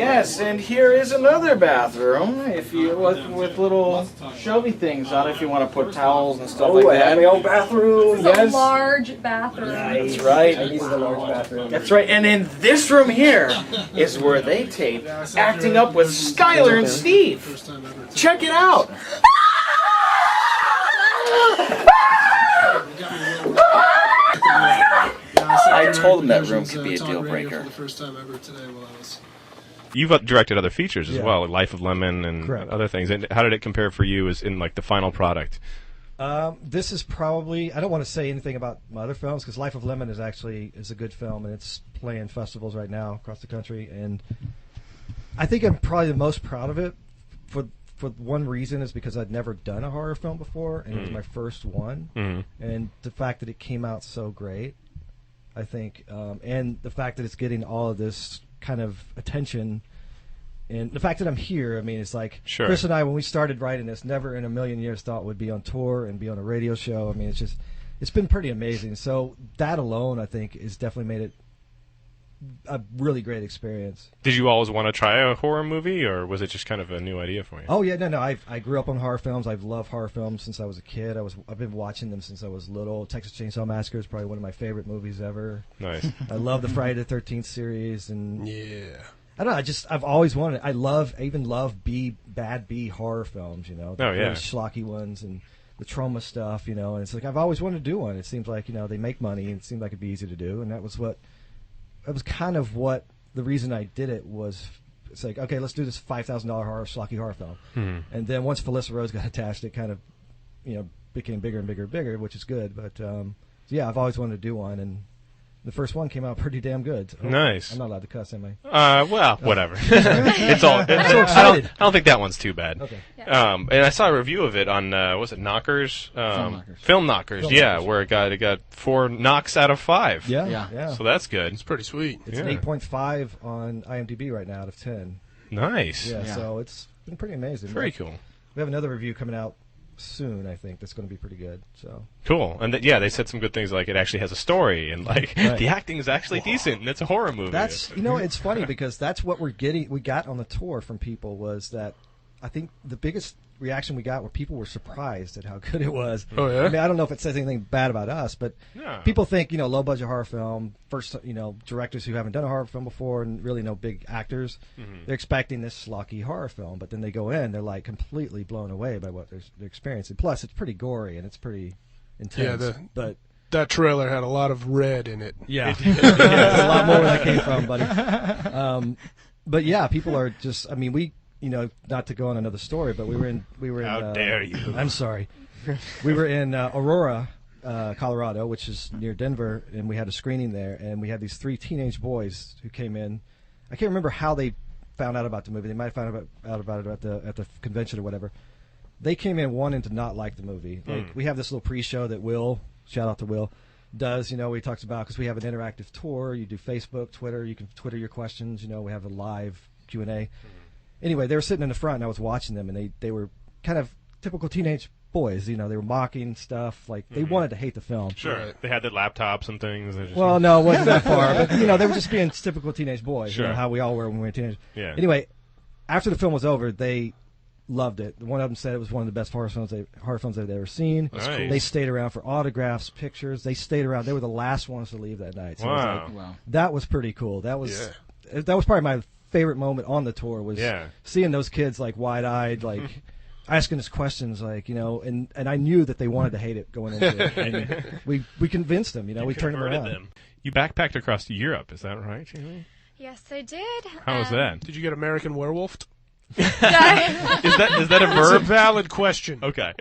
Yes, and here is another bathroom. If you with little shelvy things on it, if you want to put towels and stuff like that. My own bathroom. It's a large bathroom. That's right. I needed a large bathroom. That's right. And in this room here is where they tape Acting Up with Skyler and Steve. Check it out. I told him that room could be a deal breaker. You've directed other features as well, like Life of Lemon and other things. And how did it compare for you as in like the final product? This is probably, I don't want to say anything about my other films because Life of Lemon is a good film and it's playing festivals right now across the country. And I think I'm probably the most proud of it for one reason is because I'd never done a horror film before and it was my first one. And the fact that it came out so great, I think, and the fact that it's getting all of this kind of attention, and the fact that I'm here, I mean, it's like Chris and I, when we started writing this, never in a million years thought we'd be on tour and be on a radio show. I mean, it's been pretty amazing. So that alone, I think, has definitely made it a really great experience. Did you always want to try a horror movie, or was it just kind of a new idea for you? Oh yeah, no. I grew up on horror films. I've loved horror films since I was a kid. I've been watching them since I was little. Texas Chainsaw Massacre is probably one of my favorite movies ever. Nice. I love the Friday the 13th series, and yeah. I don't know. I've always wanted. I even love bad B horror films. You know, the really schlocky ones and the trauma stuff. You know, and it's like I've always wanted to do one. It seems like they make money, and it seemed like it'd be easy to do, and that was kind of what the reason I did it was. It's like, okay, let's do this $5,000 schlocky horror film. And then once Felissa Rose got attached, it kind of, became bigger and bigger and bigger, which is good. But yeah, I've always wanted to do one, and the first one came out pretty damn good. So nice. I'm not allowed to cuss, am I? Well, whatever. It's all. So excited. I don't think that one's too bad. Okay. Yeah. And I saw a review of it on was it Knockers? Film Knockers. Where it got 4 knocks out of 5. Yeah. So that's good. It's pretty sweet. It's an 8.5 on IMDb right now out of 10. Nice. Yeah. So it's been pretty amazing. Very cool. We have another review coming out soon, I think, that's going to be pretty good. So cool. And they said some good things, like it actually has a story, and like the acting is actually decent, and it's a horror movie. That's it's funny because that's what we got on the tour from people, was that I think the biggest reaction we got were people were surprised at how good it was. Oh yeah. I mean, I don't know if it says anything bad about us, but people think low budget horror film, first directors who haven't done a horror film before and really no big actors, they're expecting this schlocky horror film, but then they go in, they're like completely blown away by what they're experiencing. Plus, it's pretty gory and it's pretty intense. Yeah, but that trailer had a lot of red in it. Yeah, a lot more where that came from, buddy. But yeah, people are just. I mean, we. Not to go on another story, but we were in. How dare you? I'm sorry. We were in Aurora, Colorado, which is near Denver, and we had a screening there. And we had these 3 teenage boys who came in. I can't remember how they found out about the movie. They might have found out about it at the convention or whatever. They came in wanting to not like the movie. Like we have this little pre-show that Will, shout out to Will, does. He talks about, because we have an interactive tour. You do Facebook, Twitter. You can Twitter your questions. We have a live Q&A. Anyway, they were sitting in the front, and I was watching them, and they were kind of typical teenage boys. They were mocking stuff. Like, they wanted to hate the film. Sure. They had their laptops and things. Well, no, it wasn't that far. But, they were just being typical teenage boys, sure. How we all were when we were teenagers. Yeah. Anyway, after the film was over, they loved it. One of them said it was one of the best horror films they've ever seen. That's cool. They stayed around for autographs, pictures. They stayed around. They were the last ones to leave that night. So wow. That was pretty cool. That was probably my favorite moment on the tour, was seeing those kids like wide-eyed, like asking us questions, like and I knew that they wanted to hate it going into it. And we convinced them. We turned them around. You backpacked across Europe, is that right, Jamie? Yes, I did. How was that? Did you get American Werewolfed? Is that a verb? It's a valid question. Okay.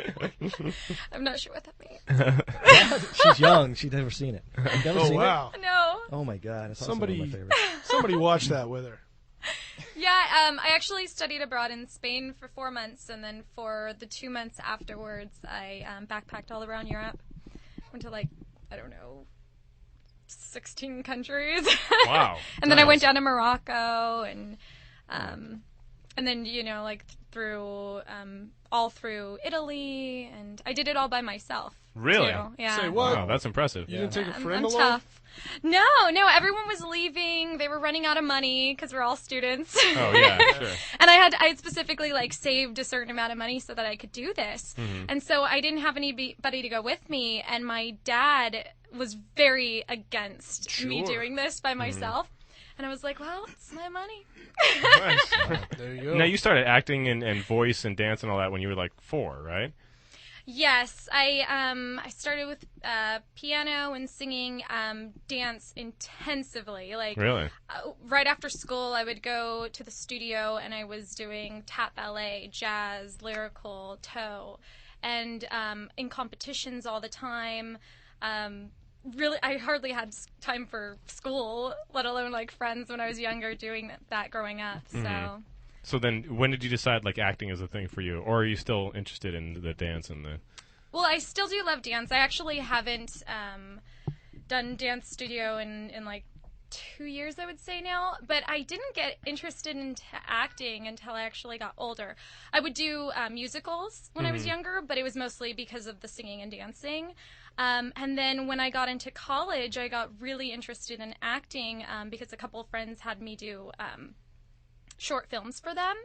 I'm not sure what that means. She's young. She'd never seen it. You've never seen wow. it? No. Oh my God! It's also one of my favorites. Somebody watched that with her. Yeah, I actually studied abroad in Spain for 4 months, and then for the 2 months afterwards, I backpacked all around Europe. Went to 16 countries. Wow. And then I went down to Morocco, and then through all through Italy, and I did it all by myself. Really? too. Yeah. Say what? Wow, that's impressive. You didn't take a friend I'm along? tough. No, everyone was leaving. They were running out of money because we're all students. Oh yeah, sure. And I had specifically like saved a certain amount of money so that I could do this. And so I didn't have anybody to go with me, and my dad was very against me Sure. doing this by myself. And I was like, well, it's my money. Nice. There you go. Now you started acting and voice and dance and all that when you were like 4, right? Yes, I started with piano and singing, dance intensively. Like Really? Right after school, I would go to the studio and I was doing tap ballet, jazz, lyrical, toe, and in competitions all the time. Really, I hardly had time for school, let alone like friends when I was younger doing that growing up. So. So then, when did you decide like acting is a thing for you, or are you still interested in the dance and the? Well, I still do love dance. I actually haven't done dance studio in like 2 years, I would say now. But I didn't get interested into acting until I actually got older. I would do musicals when I was younger, but it was mostly because of the singing and dancing. And then when I got into college, I got really interested in acting because a couple of friends had me do short films for them,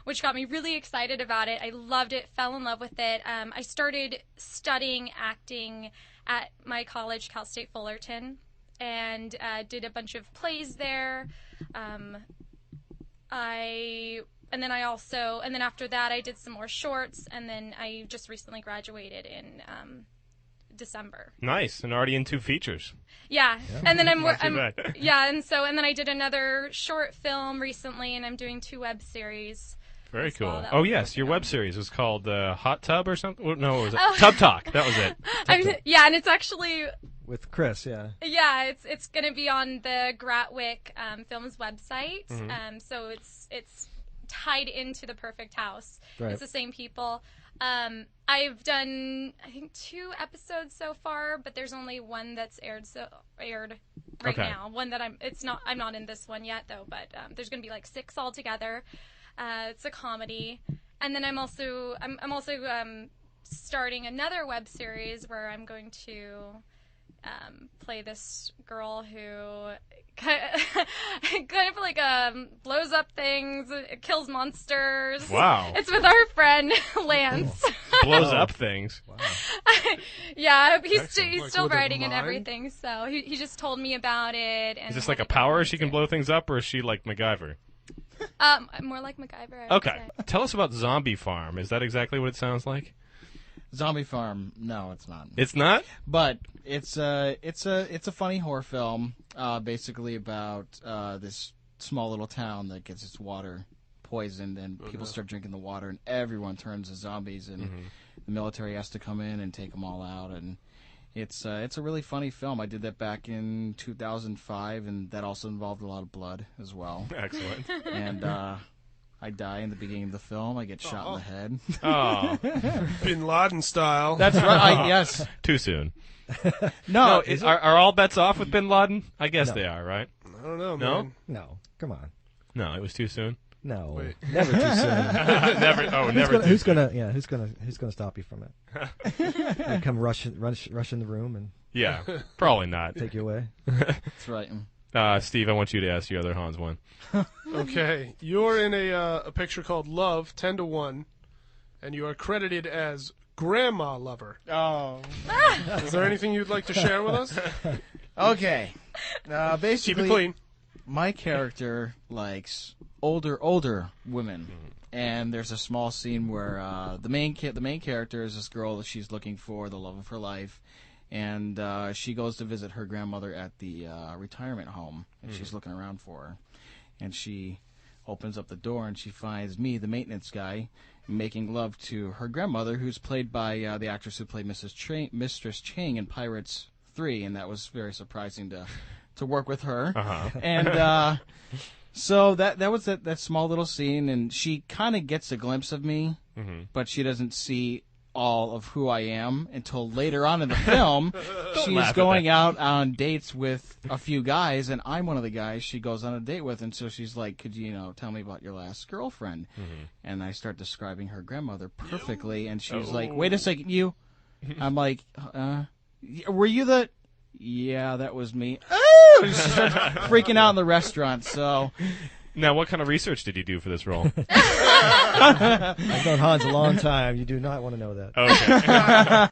which got me really excited about it. I loved it, fell in love with it. I started studying acting at my college, Cal State Fullerton, and did a bunch of plays there. And then after that I did some more shorts, and then I just recently graduated in December. Nice, and already in 2 features. Yeah. And then Not too bad. and then I did another short film recently, and I'm doing 2 web series. Very as well. cool. That Oh was yes, working your on. web series was called Hot Tub or something. Well, no, it was Tub Talk. That was it. Yeah, and it's actually With Chris, yeah. it's going to be on the Gratwick Films website. So it's tied into The Perfect House. Right. It's the same people. I've done, I think, 2 episodes so far, but there's only one that's aired right Okay. now. One that I'm not in this one yet though, but there's going to be like 6 altogether. It's a comedy, and then I'm also starting another web series where I'm going to play this girl who kind of like blows up things, kills monsters. Wow. It's with our friend Lance. Blows up things. Yeah, he's Like still with a writing and mind? everything. So he just told me about it. And Is this like a power she can blow things up, or is she like MacGyver? More like MacGyver. I would Okay. say. Tell us about Zombie Farm. Is that exactly what it sounds like? Zombie Farm. No, it's not. It's not? But it's a funny horror film, basically about this small little town that gets its water poisoned, and people start drinking the water, and everyone turns to zombies, and the military has to come in and take them all out, and it's a really funny film. I did that back in 2005, and that also involved a lot of blood as well. Excellent. And I die in the beginning of the film. I get shot in the head. Oh, Bin Laden style. That's right. Yes. too soon. No. Are all bets off with Bin Laden? I guess No. they are, right? I don't know, No? man. No, come on. No, it was too soon. No, Wait. never too soon. Never. Who's gonna stop you from it? They come rush in the room and Yeah, probably not. take you away. That's right. Steve, I want you to ask the other Hans one. Okay, you're in a picture called Love 10-1, and you are credited as Grandma Lover. Oh. Is there anything you'd like to share with us? Okay. Basically, Keep it clean. my character likes older women, and there's a small scene where the main character is this girl that she's looking for the love of her life, and she goes to visit her grandmother at the retirement home, and she's looking around for her, and she opens up the door and she finds me, the maintenance guy, making love to her grandmother, who's played by the actress who played Mistress Chang in Pirates 3, and that was very surprising to work with her. And so that was that small little scene, and she kind of gets a glimpse of me, but she doesn't see all of who I am until later on in the film. She's laugh at going that. out on dates with a few guys, and I'm one of the guys she goes on a date with, and so she's like, could you, tell me about your last girlfriend? And I start describing her grandmother perfectly, and she's like, wait a second, you I'm like, were you the? Yeah, that was me. Oh, she starts freaking out in the restaurant. So. Now, what kind of research did you do for this role? I've known Hans a long time. You do not want to know that. Okay.